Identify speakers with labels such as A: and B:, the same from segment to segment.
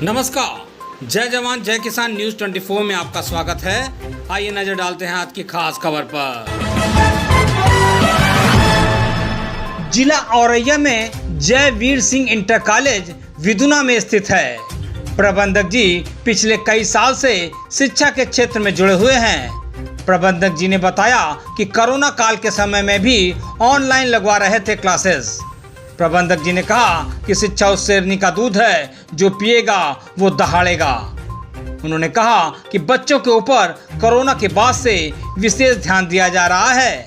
A: नमस्कार, जय जवान जय किसान न्यूज 24 में आपका स्वागत है। आइए नजर डालते हैं आज की खास खबर पर। जिला औरैया में जय वीर सिंह इंटर कॉलेज विधुना में स्थित है। प्रबंधक जी पिछले कई साल से शिक्षा के क्षेत्र में जुड़े हुए हैं। प्रबंधक जी ने बताया कि कोरोना काल के समय में भी ऑनलाइन लगवा रहे थे क्लासेस। प्रबंधक जी ने कहा कि शिक्षा उस शेरनी का दूध है जो पिएगा वो दहाड़ेगा। उन्होंने कहा कि बच्चों के ऊपर कोरोना के बाद से विशेष ध्यान दिया जा रहा है।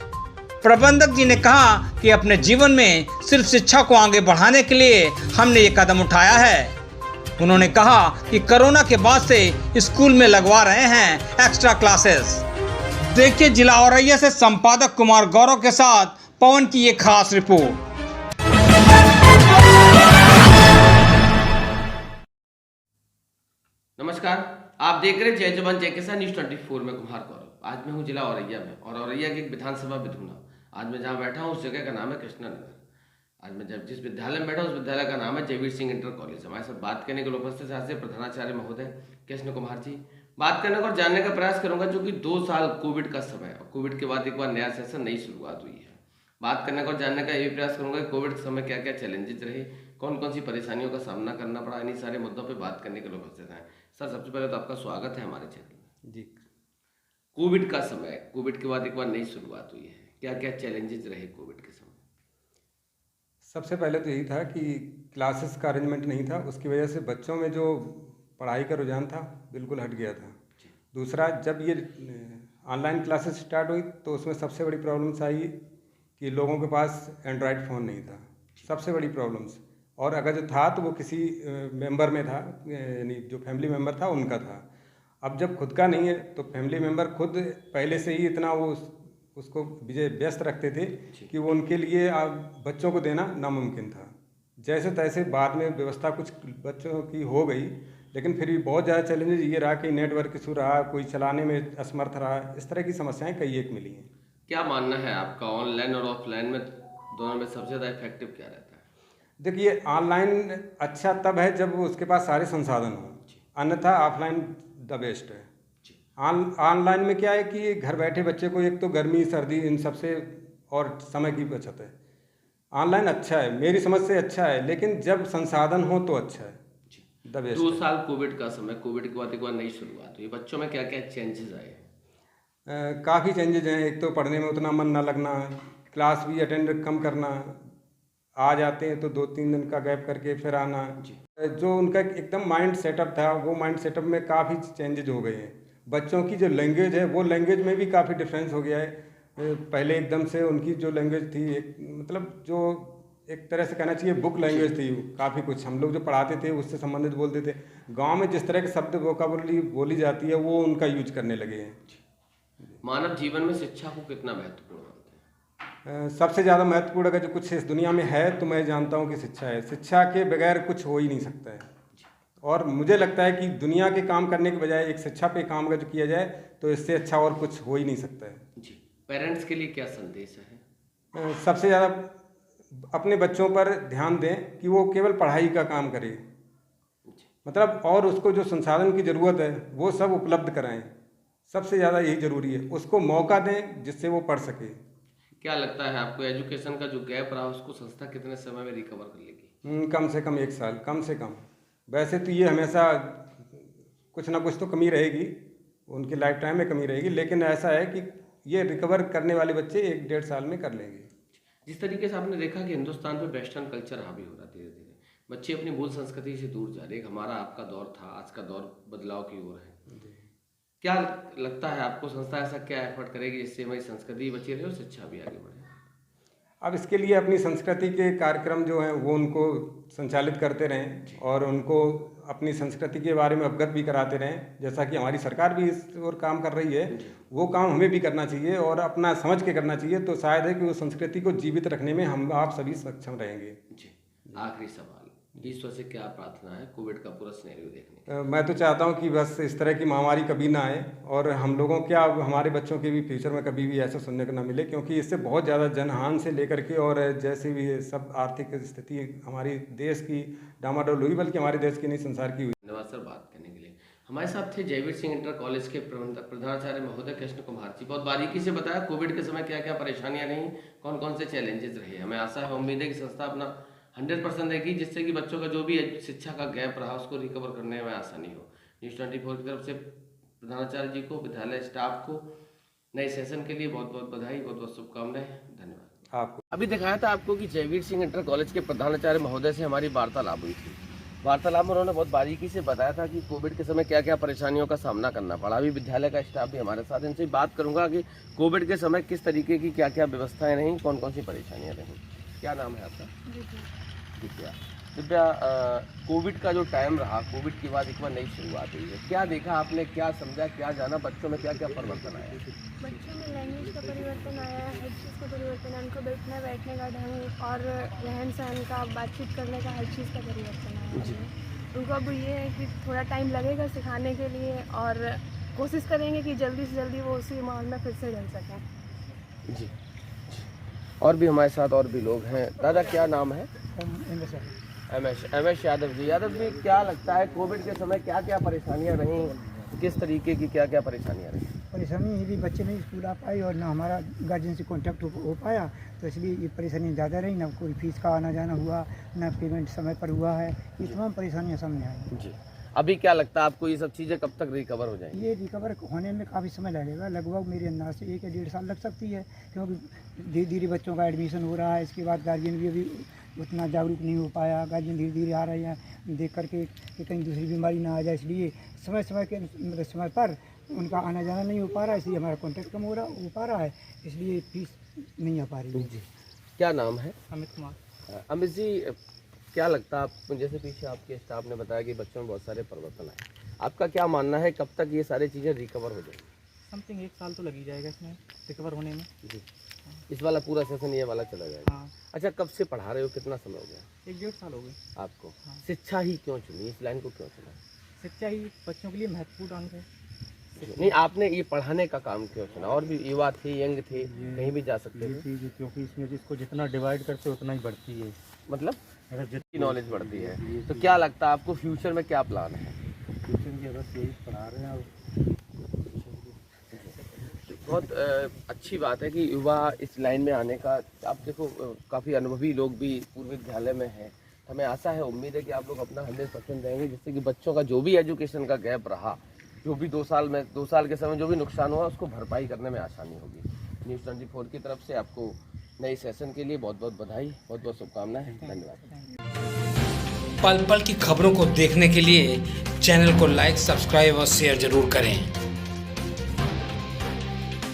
A: प्रबंधक जी ने कहा कि अपने जीवन में सिर्फ शिक्षा को आगे बढ़ाने के लिए हमने ये कदम उठाया है। उन्होंने कहा कि कोरोना के बाद से स्कूल में लगवा रहे हैं एक्स्ट्रा क्लासेस। देखिए जिला औरैया से संपादक कुमार गौरव के साथ पवन की ये खास रिपोर्ट।
B: नमस्कार, आप देख रहे हैं जय जवान जय किसान न्यूज 24 में कुमार गौरव। आज मैं हूं जिला औरैया में और औरैया की एक विधानसभा विधुना। आज मैं जहां बैठा हूं उस जगह का नाम है कृष्णा नगर। आज मैं जब जिस विद्यालय में बैठा उस विद्यालय का नाम है जयवीर सिंह इंटर कॉलेज। हमारे साथ बात करने के लिए उपस्थित आज से प्रधानाचार्य महोदय कृष्ण कुमार जी। बात करने और जानने का प्रयास करूंगा जो कि 2 साल कोविड का समय और कोविड के बाद एक बार नया सेशन नई शुरुआत हुई है। बात करने और जानने का ये प्रयास करूंगा कि कोविड के समय क्या क्या चैलेंजेस रहे, कौन कौन सी परेशानियों का सामना करना पड़ा। इन्हीं सारे मुद्दों पे बात करने के लिए उपस्थित हैं। सर, सबसे पहले तो आपका स्वागत है हमारे चैनल में।
A: जी,
B: कोविड का समय, कोविड के बाद एक बार नई शुरुआत हुई है, क्या क्या चैलेंजेस रहे कोविड के समय?
C: सबसे पहले तो यही था कि क्लासेस का अरेंजमेंट नहीं था, उसकी वजह से बच्चों में जो पढ़ाई का रुझान था बिल्कुल हट गया था। दूसरा, जब ये ऑनलाइन क्लासेस स्टार्ट हुई तो उसमें सबसे बड़ी प्रॉब्लम्स आई कि लोगों के पास एंड्रॉयड फ़ोन नहीं था, सबसे बड़ी प्रॉब्लम्स। और अगर जो था तो वो किसी मेंबर में था, यानी जो फैमिली मेंबर था उनका था। अब जब खुद का नहीं है तो फैमिली मेंबर खुद पहले से ही इतना वो उसको व्यस्त रखते थे कि वो उनके लिए बच्चों को देना नामुमकिन था। जैसे तैसे बाद में व्यवस्था कुछ बच्चों की हो गई, लेकिन फिर भी बहुत ज़्यादा चैलेंजेस ये रहा कि नेटवर्क इशू रहा, कोई चलाने में असमर्थ रहा। इस तरह की समस्याएं कई एक मिली हैं।
B: क्या मानना है आपका, ऑनलाइन और ऑफलाइन में दोनों में सबसे ज़्यादा इफेक्टिव क्या रहता है?
C: देखिए, ऑनलाइन अच्छा तब है जब उसके पास सारे संसाधन हों, अन्यथा ऑफलाइन द बेस्ट है। ऑनलाइन में क्या है कि घर बैठे बच्चे को एक तो गर्मी सर्दी इन सबसे और समय की बचत है। ऑनलाइन अच्छा है, मेरी समझ से अच्छा है, लेकिन जब संसाधन हो तो अच्छा है, द बेस्ट।
B: 2 साल कोविड का समय, कोविड के बाद एक बार नई शुरुआत हुई, बच्चों में क्या क्या चेंजेस आए?
C: काफ़ी चेंजेस हैं। एक तो पढ़ने में उतना मन ना लगना, क्लास भी अटेंड कम करना, आ जाते हैं तो 2-3 दिन का गैप करके फिर आना। जो उनका एकदम माइंड सेटअप था वो माइंड सेटअप में काफ़ी चेंजेज हो गए हैं। बच्चों की जो लैंग्वेज है वो लैंग्वेज में भी काफ़ी डिफरेंस हो गया है। पहले एकदम से उनकी जो लैंग्वेज थी मतलब जो एक तरह से कहना चाहिए बुक लैंग्वेज थी, काफ़ी कुछ हम लोग जो पढ़ाते थे उससे संबंधित बोलते थे। गांव में जिस तरह के शब्द वोकाबुलरी बोली जाती है वो उनका यूज करने लगे हैं।
B: मानव जीवन में शिक्षा को कितना महत्वपूर्ण मानते हैं?
C: सबसे ज़्यादा महत्वपूर्ण अगर जो कुछ इस दुनिया में है तो मैं जानता हूँ कि शिक्षा है। शिक्षा के बगैर कुछ हो ही नहीं सकता है। और मुझे लगता है कि दुनिया के काम करने के बजाय एक शिक्षा पे काम अगर किया जाए तो इससे अच्छा और कुछ हो ही नहीं सकता है।
B: जी, पेरेंट्स के लिए क्या संदेश है?
C: सबसे ज़्यादा अपने बच्चों पर ध्यान दें कि वो केवल पढ़ाई का काम करे, मतलब और उसको जो संसाधन की ज़रूरत है वो सब उपलब्ध कराएं। सबसे ज़्यादा यही ज़रूरी है, उसको मौका दें जिससे वो पढ़ सके।
B: क्या लगता है आपको, एजुकेशन का जो गैप रहा उसको संस्था कितने समय में रिकवर कर लेगी?
C: कम से कम 1 साल, कम से कम। वैसे तो ये हमेशा कुछ ना कुछ तो कमी रहेगी, उनकी लाइफ टाइम में कमी रहेगी, लेकिन ऐसा है कि ये रिकवर करने वाले बच्चे 1-1.5 साल में कर लेंगे।
B: जिस तरीके से आपने देखा कि हिंदुस्तान पे वेस्टर्न कल्चर हावी हो रहा है, धीरे धीरे बच्चे अपनी मूल संस्कृति से दूर जा रहे हैं। हमारा आपका दौर था, आज का दौर बदलाव की ओर है। क्या लगता है आपको, संस्था ऐसा क्या एफर्ट करेगी जिससे हमारी संस्कृति बची रहे और शिक्षा भी आगे बढ़े?
C: अब इसके लिए अपनी संस्कृति के कार्यक्रम जो हैं वो उनको संचालित करते रहें और उनको अपनी संस्कृति के बारे में अवगत भी कराते रहें। जैसा कि हमारी सरकार भी इस ओर काम कर रही है, वो काम हमें भी करना चाहिए और अपना समझ के करना चाहिए, तो शायद है कि उस संस्कृति को जीवित रखने में हम आप सभी सक्षम रहेंगे।
B: जी, आखिरी सवाल, ईश्वर से क्या प्रार्थना है कोविड का पूरा सिनेरियो देखने की?
C: मैं तो चाहता हूँ कि बस इस तरह की महामारी कभी ना आए और हम लोगों क्या हमारे बच्चों के भी फ्यूचर में कभी भी ऐसा सुनने को ना मिले, क्योंकि इससे बहुत ज़्यादा जनहानि से लेकर के और जैसे भी सब आर्थिक स्थिति हमारी देश की डामाडोल हुई, बल्कि हमारे देश की नहीं संसार की हुई।
B: धन्यवाद सर बात करने के लिए। हमारे साथ थे जयवीर सिंह इंटर कॉलेज के प्रधानाचार्य महोदय कृष्ण कुमार जी। बहुत बारीकी से बताया कोविड के समय क्या क्या परेशानियां रहीं, कौन कौन से चैलेंजेस रहे। हमें आशा है, उम्मीद है कि संस्था अपना 100% देगी, जिससे कि बच्चों का जो भी शिक्षा का गैप रहा उसको रिकवर करने में आसानी हो। न्यूज़ 24 की तरफ से प्रधानाचार्य जी को, विद्यालय स्टाफ को नए सेशन के लिए बहुत बहुत बधाई, बहुत बहुत शुभकामनाएं। धन्यवाद।
C: आपको
B: अभी दिखाया था आपको कि जयवीर सिंह इंटर कॉलेज के प्रधानाचार्य महोदय से हमारी वार्तालाप हुई थी। वार्तालाप में उन्होंने बहुत बारीकी से बताया था कि कोविड के समय क्या क्या परेशानियों का सामना करना पड़ा। अभी विद्यालय का स्टाफ भी हमारे साथ, इनसे बात करूंगा कि कोविड के समय किस तरीके की क्या क्या व्यवस्थाएं रहीं, कौन कौन सी परेशानियां रहीं। क्या नाम है आपका? दिव्या। दिव्या, कोविड का जो टाइम रहा, कोविड के बाद एक बार नई शुरुआत हुई है, क्या देखा आपने, क्या समझा, क्या जाना, बच्चों में क्या क्या परिवर्तन आया?
D: बच्चों में लैंग्वेज का परिवर्तन आया है, हर चीज़ का परिवर्तन है, उनको बैठने बैठने का ढंग और रहन सहन का, बातचीत करने का, हर चीज़ का परिवर्तन आया है। उनको अब ये है कि थोड़ा टाइम लगेगा सिखाने के लिए और कोशिश करेंगे कि जल्दी से जल्दी वो उसी माहौल में फिर से ढल सकें।
B: जी। और भी हमारे साथ और भी लोग हैं। दादा क्या नाम है? एम.एस. यादव जी। यादव जी, क्या लगता है कोविड के समय क्या क्या परेशानियां रहीं, किस तरीके की क्या क्या परेशानियां रहीं?
E: परेशानी ये भी बच्चे नहीं स्कूल आ पाए और ना हमारा गार्जियन से कांटेक्ट हो पाया, तो इसलिए ये परेशानी ज़्यादा रही। ना कोई फीस का आना जाना हुआ, ना पेमेंट समय पर हुआ है, ये तमाम परेशानियाँ सामने आई।
B: जी। अभी क्या लगता है आपको, ये सब चीज़ें कब तक रिकवर हो जाएंगी?
E: ये रिकवर होने में काफ़ी समय लगेगा, लगभग मेरे अंदाज से 1 या 1.5 साल लग सकती है, क्योंकि धीरे धीरे बच्चों का एडमिशन हो रहा है। इसके बाद गार्जियन भी अभी उतना जागरूक नहीं हो पाया, गार्जियन धीरे धीरे आ रहे हैं देख करके कि कहीं दूसरी बीमारी ना आ जाए, इसलिए समय समय के मतलब समय पर उनका आना जाना नहीं हो पा रहा है, इसलिए हमारा कॉन्टैक्ट कम हो पा रहा है, इसलिए फीस नहीं आ पा रही है।
B: जी। क्या नाम है?
E: अमित कुमार।
B: अमित जी, क्या लगता है आपको, जैसे पीछे आपके स्टाफ ने बताया कि बच्चों में बहुत सारे परिवर्तन आए, आपका क्या मानना है, कब तक ये सारी चीज़ें रिकवर हो जाएंगी?
E: समथिंग 1 साल तो लग ही जाएगा इसमें रिकवर होने में।
B: जी। इस वाला पूरा सेशन ये वाला चला जाएगा?
E: हाँ,
B: अच्छा, कब से पढ़ा रहे हो, कितना समय हो गया
E: 1-1.5 साल हो गए।
B: आपको?
E: हाँ।
B: शिक्षा ही क्यों चुनी, इस लाइन को क्यों चुना?
E: शिक्षा ही बच्चों के लिए महत्वपूर्ण अंग है।
B: नहीं, आपने ये पढ़ाने का काम क्यों चुना? और भी युवा थे, यंग थे, कहीं भी जा सकते थे।
F: क्योंकि इसमें जिसको जितना डिवाइड करते उतना ही बढ़ती है,
B: मतलब
F: अगर
B: जितनी नॉलेज बढ़ती है। तो क्या लगता है आपको फ्यूचर में क्या प्लान है?
F: ट्यूशन की बस यही पढ़ा रहे हैं। और
B: बहुत अच्छी बात है कि युवा इस लाइन में आने का, आप देखो काफ़ी अनुभवी लोग भी पूर्व विद्यालय में हैं। हमें आशा है, उम्मीद है कि आप लोग अपना 100% देंगे, जिससे कि बच्चों का जो भी एजुकेशन का गैप रहा, जो भी 2 साल के समय जो भी नुकसान हुआ, उसको भरपाई करने में आसानी होगी। न्यूज़ 24 की तरफ से आपको नए सेशन के लिए बहुत बहुत बधाई, बहुत बहुत शुभकामनाएं। धन्यवाद।
A: पल पल की खबरों को देखने के लिए चैनल को लाइक, सब्सक्राइब और शेयर जरूर करें।